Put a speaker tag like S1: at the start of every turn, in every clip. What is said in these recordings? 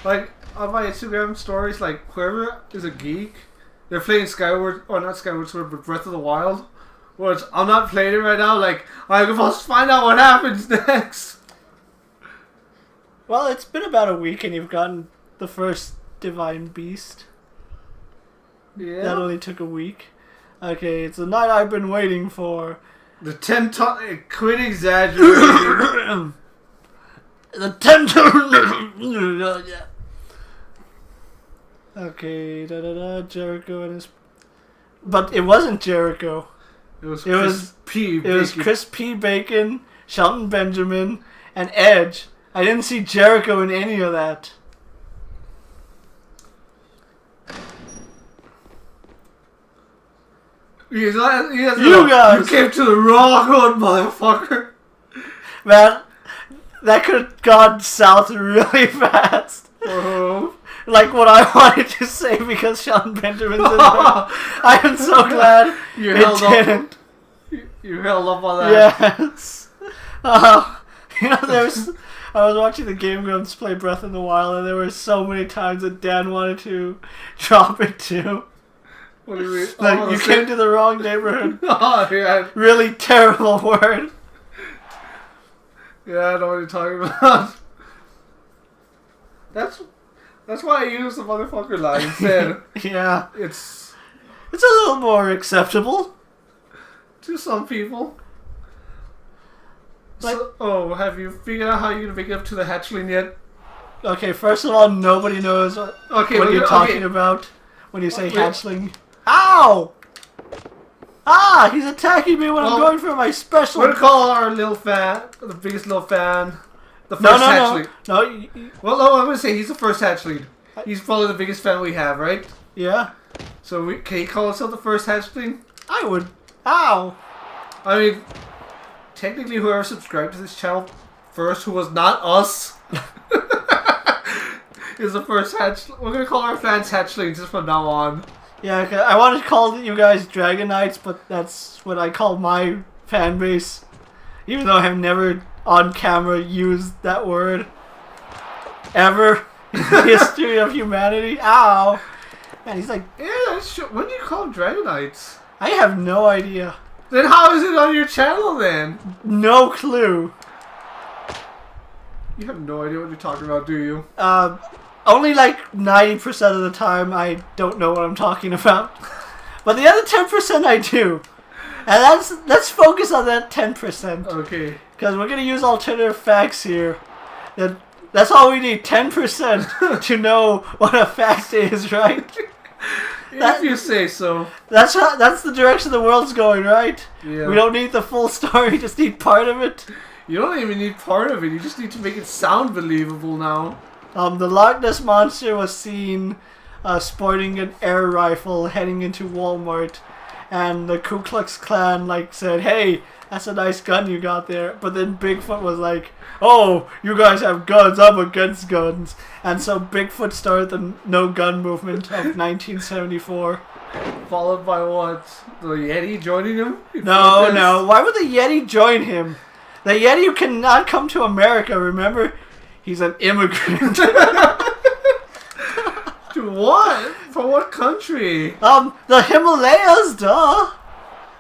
S1: Like, on my Instagram stories, like, whoever is a geek, they're playing Skyward, or not Skyward Sword, but Breath of the Wild. Which, I'm not playing it right now, like, I must find out what happens next.
S2: Well, it's been about a week and you've gotten the first Divine Beast.
S1: Yeah.
S2: That only took a week. Okay, it's the night I've been waiting for.
S1: The 10 ton... Quit exaggerating.
S2: The 10 ton... Yeah. Okay, Jericho and his... But it wasn't Jericho.
S1: It was Chris P. Bacon.
S2: It was Chris P. Bacon, Shelton Benjamin, and Edge. I didn't see Jericho in any of that.
S1: You came to the wrong one, motherfucker.
S2: Man, that could have gone south really fast. Like what I wanted to say because Shelton Benjamin's in there. I am so glad
S1: you
S2: didn't.
S1: You held up on that.
S2: Yes. I was watching the Game Grumps play Breath of the Wild, and there were so many times that Dan wanted to drop it too.
S1: What do you mean?
S2: Like, you came to the wrong neighborhood.
S1: Oh, yeah.
S2: Really terrible word.
S1: Yeah, I know what you're talking about. That's why I use the motherfucker line instead.
S2: Yeah.
S1: It's
S2: a little more acceptable.
S1: To some people.
S2: Like,
S1: have you figured out how you're going to make it up to the hatchling yet?
S2: Okay, first of all, nobody knows what you're talking about when you say hatchling. Ow! Ah, he's attacking me when I'm going for my special...
S1: We're going to call our little fan, the biggest little fan, the first hatchling.
S2: No.
S1: Well, no, I'm going to say he's the first hatchling. He's probably the biggest fan we have, right?
S2: Yeah.
S1: So can he call himself the first hatchling?
S2: I would. Ow!
S1: I mean, technically whoever subscribed to this channel first, who was not us, is the first hatchling. We're going to call our fans hatchlings just from now on.
S2: Yeah, okay. I wanted to call you guys Dragonites, but that's what I call my fan base. Even though I have never on camera used that word. Ever in the history of humanity. Ow! And he's like,
S1: yeah, that's true. When do you call them Dragonites?
S2: I have no idea.
S1: Then how is it on your channel then?
S2: No clue.
S1: You have no idea what you're talking about, do you?
S2: Only like 90% of the time I don't know what I'm talking about. But the other 10% I do. And let's focus on that 10%.
S1: Okay.
S2: Because we're going to use alternative facts here. That's all we need, 10% to know what a fact is, right?
S1: If you say so.
S2: That's the direction the world's going, right?
S1: Yeah.
S2: We don't need the full story, just need part of it.
S1: You don't even need part of it, you just need to make it sound believable now.
S2: The Loch Ness Monster was seen sporting an air rifle heading into Walmart, and the Ku Klux Klan said, "Hey, that's a nice gun you got there." But then Bigfoot was like, "Oh, you guys have guns, I'm against guns." And so Bigfoot started the no gun movement of 1974.
S1: Followed by what? The Yeti joining him?
S2: No. Why would the Yeti join him? The Yeti cannot come to America, remember? He's an immigrant.
S1: To what? For what country?
S2: The Himalayas, duh.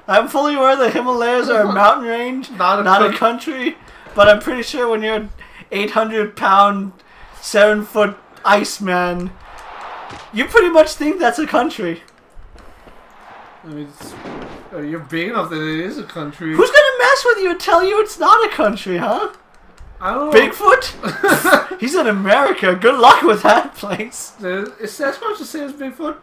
S2: I'm fully aware the Himalayas are a mountain range, not a country. But I'm pretty sure when you're an 800-pound, 7-foot Iceman, you pretty much think that's a country.
S1: I mean, you're big enough that it is a country.
S2: Who's gonna mess with you and tell you it's not a country, huh?
S1: I don't know.
S2: Bigfoot? He's in America. Good luck with that place.
S1: Is Sasquatch the same as Bigfoot?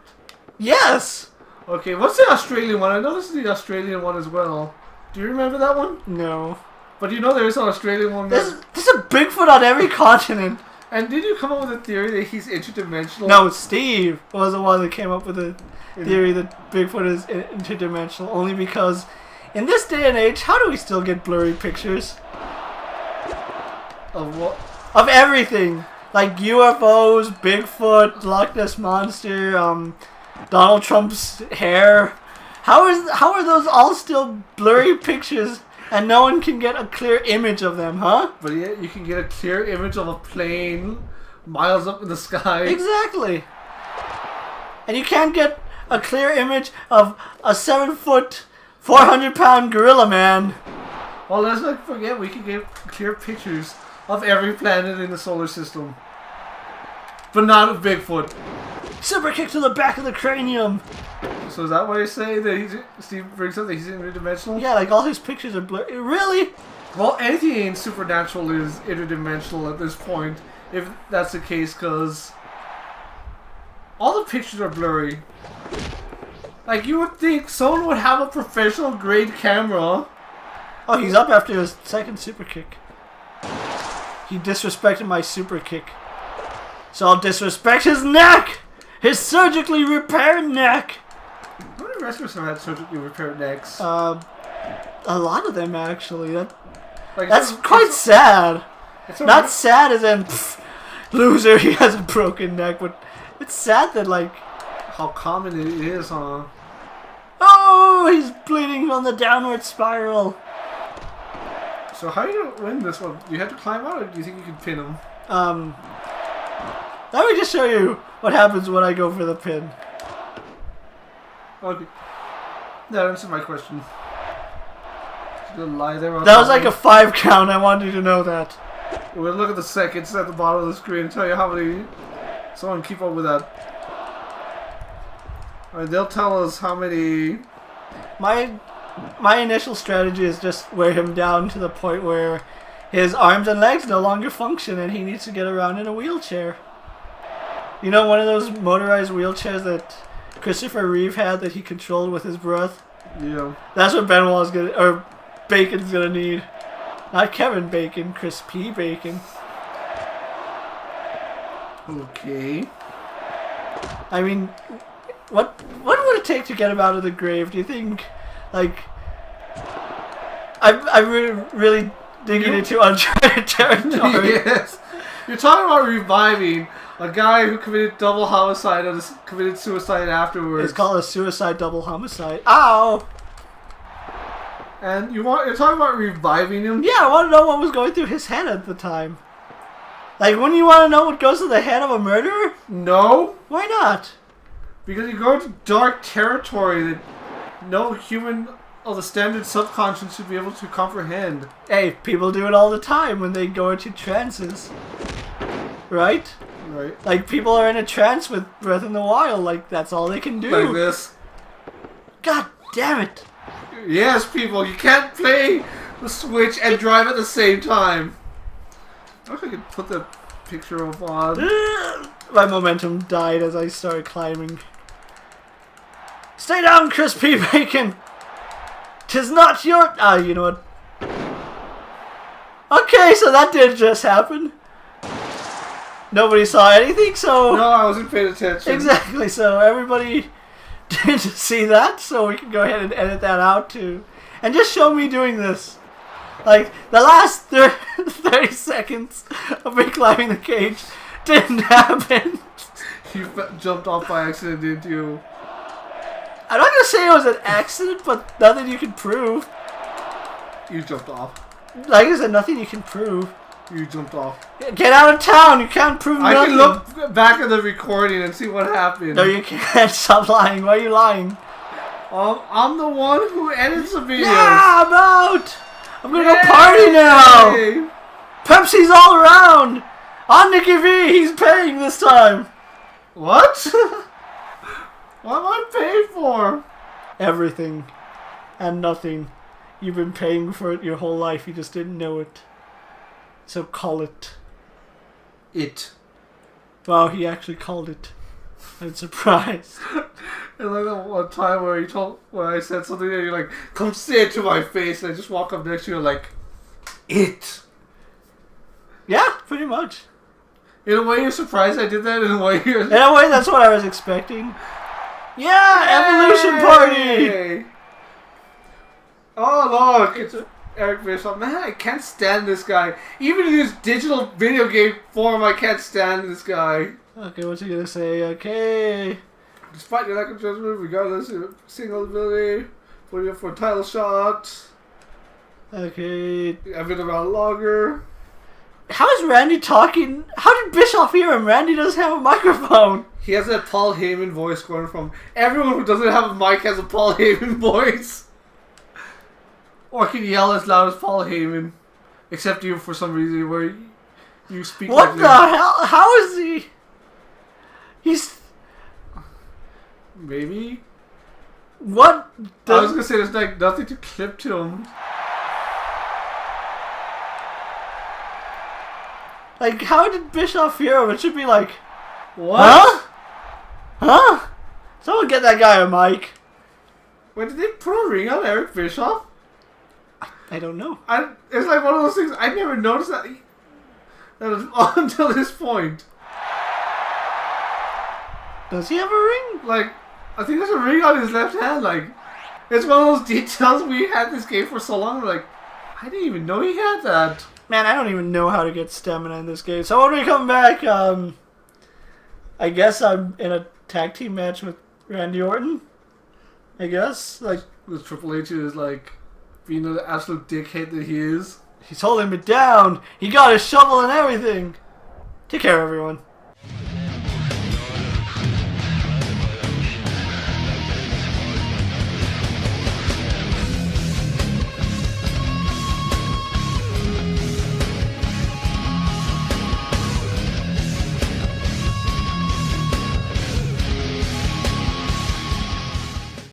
S2: Yes.
S1: Okay, what's the Australian one? I know this is the Australian one as well. Do you remember that one?
S2: No.
S1: But you know there is an Australian one.
S2: There's a Bigfoot on every continent.
S1: And did you come up with a theory that he's interdimensional?
S2: No, Steve was the one that came up with the theory that Bigfoot is interdimensional. Only because in this day and age, how do we still get blurry pictures?
S1: Of what?
S2: Of everything. Like UFOs, Bigfoot, Loch Ness Monster, Donald Trump's hair. How are those all still blurry pictures and no one can get a clear image of them, huh?
S1: But yeah, you can get a clear image of a plane miles up in the sky.
S2: Exactly. And you can't get a clear image of a 7 foot, 400-pound gorilla man.
S1: Well, let's not forget we can get clear pictures of every planet in the solar system. But not of Bigfoot.
S2: Super kick to the back of the cranium.
S1: So is that why you say that Steve brings up that he's interdimensional?
S2: Yeah, like all his pictures are blurry. Really?
S1: Well, anything supernatural is interdimensional at this point, if that's the case, because all the pictures are blurry. Like, you would think someone would have a professional grade camera.
S2: Oh, he's up after his second super kick. He disrespected my super kick. So I'll disrespect his neck! His surgically repaired neck!
S1: How many wrestlers have had surgically repaired necks?
S2: A lot of them, actually.
S1: Like,
S2: That's quite sad. Not
S1: sad.
S2: sad as in, loser, he has a broken neck, but it's sad that, like...
S1: How common it is, huh?
S2: Oh, he's bleeding on the downward spiral.
S1: So how are you going to win this one? Do you have to climb out, or do you think you can pin him?
S2: Let me just show you what happens when I go for the pin.
S1: Okay. That answers my question. Just gonna lie there.
S2: That was like a 5 count, I wanted you to know that.
S1: We'll look at the seconds at the bottom of the screen and tell you how many... Someone keep up with that. Alright, they'll tell us how many...
S2: My initial strategy is just wear him down to the point where his arms and legs no longer function and he needs to get around in a wheelchair. You know, one of those motorized wheelchairs that Christopher Reeve had that he controlled with his breath?
S1: Yeah.
S2: That's what Benoit's gonna, or Bacon's gonna need. Not Kevin Bacon, Chris P. Bacon.
S1: Okay.
S2: I mean, what would it take to get him out of the grave? Do you think, like, I'm really digging into uncharted territory.
S1: Yes. You're talking about reviving a guy who committed double homicide and committed suicide afterwards.
S2: It's called a suicide double homicide. Ow!
S1: And you're talking about reviving him?
S2: Yeah, I want to know what was going through his head at the time. Like, wouldn't you want to know what goes through the head of a murderer?
S1: No.
S2: Why not?
S1: Because you go into dark territory that no human of the standard subconscious should be able to comprehend.
S2: Hey, people do it all the time when they go into trances. Right?
S1: Right.
S2: Like, people are in a trance with Breath in the Wild. Like, that's all they can do.
S1: Like this.
S2: God damn it.
S1: Yes, people, you can't play the Switch and drive at the same time. I wish I could put the picture up on.
S2: My momentum died as I started climbing. Stay down, Crispy Bacon! 'Tis not your... Ah, you know what? Okay, so that did just happen. Nobody saw anything, so...
S1: No, I wasn't paying attention.
S2: Exactly, so everybody didn't see that, so we can go ahead and edit that out too. And just show me doing this. Like, the last 30 seconds of me climbing the cage didn't happen.
S1: You jumped off by accident, didn't you?
S2: I'm not gonna say it was an accident, but nothing you can prove.
S1: You jumped off.
S2: Like I said, nothing you can prove.
S1: You jumped off.
S2: Get out of town, you can't prove nothing.
S1: I can look back at the recording and see what happened.
S2: No, you can't. Stop lying. Why are you lying?
S1: I'm the one who edits the videos.
S2: Yeah, I'm out! I'm gonna go party now! Pepsi's all around! On Nicky V, he's paying this time!
S1: What? What am I paying for?
S2: Everything. And nothing. You've been paying for it your whole life, you just didn't know it. So call it.
S1: It.
S2: Wow, he actually called it. I'm surprised.
S1: And like that one time where I said something and you're like, come say it to my face, and I just walk up next to you and like, it.
S2: Yeah, pretty much.
S1: In a way you're surprised I did that, in a way you're...
S2: In a way, that's what I was expecting. Yeah, Evolution Party!
S1: Oh look, it's Eric Bishop. Man, I can't stand this guy. Even in his digital video game form, I can't stand this guy.
S2: Okay, what's he gonna say? Okay.
S1: Despite your lack of judgment, regardless of single ability, putting up for a title shot.
S2: Okay.
S1: I've been around longer.
S2: How is Randy talking? How did Bischoff hear him? Randy doesn't have a microphone.
S1: He has that Paul Heyman voice going from... Everyone who doesn't have a mic has a Paul Heyman voice. Or can yell as loud as Paul Heyman. Except you, for some reason, where you speak
S2: What
S1: like
S2: the hell? How is he? He's...
S1: Maybe?
S2: What?
S1: I was gonna say there's like nothing to clip to him.
S2: Like, how did Bischoff hear him? It should be like...
S1: What?
S2: Huh? Huh? Someone get that guy a mic.
S1: When did they put a ring on Eric Bischoff?
S2: I don't know.
S1: It's like one of those things, I never noticed that was until this point.
S2: Does he have a ring?
S1: Like, I think there's a ring on his left hand, like, it's one of those details we had this game for so long, like, I didn't even know he had that.
S2: Man, I don't even know how to get stamina in this game. So when we come back, I guess I'm in a tag team match with Randy Orton. I guess. Like,
S1: This Triple H is like, being an absolute dickhead that he is.
S2: he's holding me down. He got his shovel and everything. Take care, everyone.